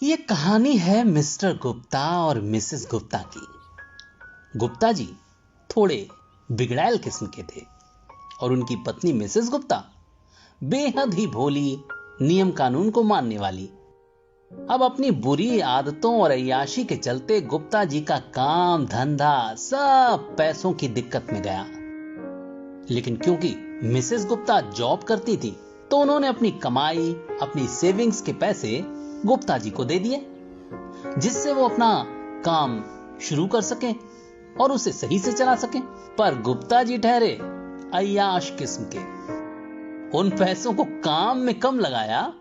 ये कहानी है मिस्टर गुप्ता और मिसेस गुप्ता की। गुप्ता जी थोड़े बिगड़ैल किस्म के थे और उनकी पत्नी मिसेस गुप्ता बेहद ही भोली, नियम कानून को मानने वाली। अब अपनी बुरी आदतों और अय्याशी के चलते गुप्ता जी का काम धंधा सब पैसों की दिक्कत में गया। लेकिन क्योंकि मिसेस गुप्ता जॉब करती थी तो उन्होंने अपनी कमाई, अपनी सेविंग्स के पैसे गुप्ता जी को दे दिए, जिससे वो अपना काम शुरू कर सकें और उसे सही से चला सकें। पर गुप्ता जी ठहरे अय्याश किस्म के। उन पैसों को काम में कम लगाया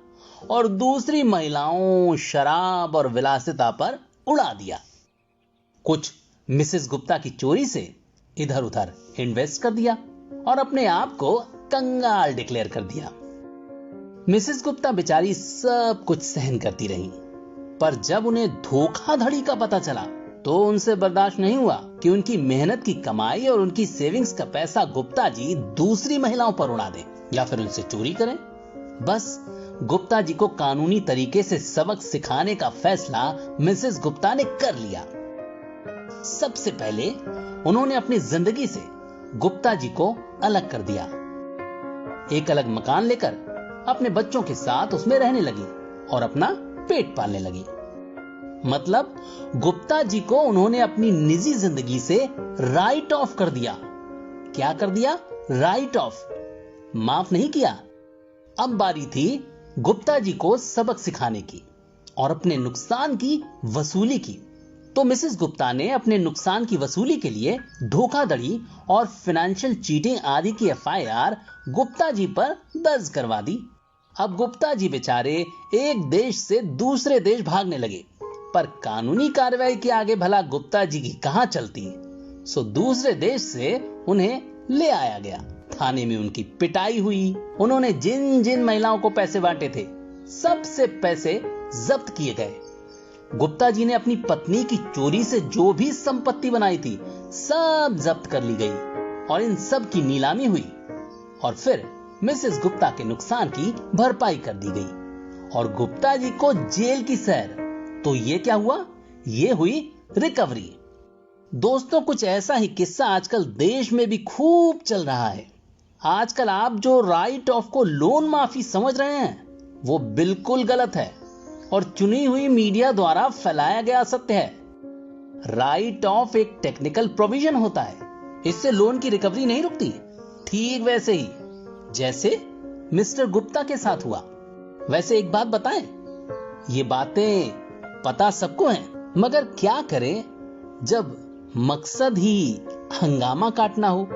और दूसरी महिलाओं, शराब और विलासिता पर उड़ा दिया। कुछ मिसेस गुप्ता की चोरी से इधर उधर इन्वेस्ट कर दिया और अपने आप को कंगाल डिक्लेयर कर दिया। मिसेस गुप्ता बेचारी सब कुछ सहन करती रही, पर जब उन्हें धोखाधड़ी का पता चला तो उनसे बर्दाश्त नहीं हुआ कि उनकी मेहनत की कमाई और उनकी सेविंग्स का पैसा गुप्ता जी दूसरी महिलाओं पर उड़ा दें या फिर उनसे चोरी करें। बस गुप्ता जी को कानूनी तरीके से सबक सिखाने का फैसला मिसेस गुप्ता ने कर लिया। सबसे पहले उन्होंने अपनी जिंदगी से गुप्ता जी को अलग कर दिया। एक अलग मकान लेकर अपने बच्चों के साथ उसमें रहने लगी और अपना पेट पालने लगी। मतलब गुप्ता जी को उन्होंने अपनी निजी जिंदगी से राइट ऑफ कर दिया। क्या कर दिया? राइट ऑफ, माफ नहीं किया। अब बारी थी गुप्ता जी को सबक सिखाने की और अपने नुकसान की वसूली की। तो मिसेस गुप्ता ने अपने नुकसान की वसूली के लिए धोखाधड़ी और फाइनेंशियल चीटिंग आदि की एफआईआर गुप्ता जी पर दर्ज करवा दी। अब गुप्ता जी बेचारे एक देश से दूसरे देश भागने लगे, पर कानूनी कार्रवाई के आगे भला गुप्ता जी की कहां चलती। सो दूसरे देश से उन्हें ले आया गया। थाने में उनकी पिटाई हुई। उन्होंने जिन जिन महिलाओं को पैसे बांटे थे सबसे पैसे जब्त किए गए। गुप्ता जी ने अपनी पत्नी की चोरी से जो भी संपत्ति बनाई थी सब जब्त कर ली गई और इन सब की नीलामी हुई और फिर मिसेस गुप्ता के नुकसान की भरपाई कर दी गई और गुप्ता जी को जेल की सैर। तो ये क्या हुआ? ये हुई रिकवरी। दोस्तों, कुछ ऐसा ही किस्सा आजकल देश में भी खूब चल रहा है। आजकल आप जो राइट ऑफ को लोन माफी समझ रहे हैं वो बिल्कुल गलत है और चुनी हुई मीडिया द्वारा फैलाया गया सत्य है। राइट ऑफ एक टेक्निकल प्रोविजन होता है, इससे लोन की रिकवरी नहीं रुकती। ठीक वैसे ही जैसे मिस्टर गुप्ता के साथ हुआ। वैसे एक बात बताएं, ये बातें पता सबको हैं, मगर क्या करें जब मकसद ही हंगामा काटना हो।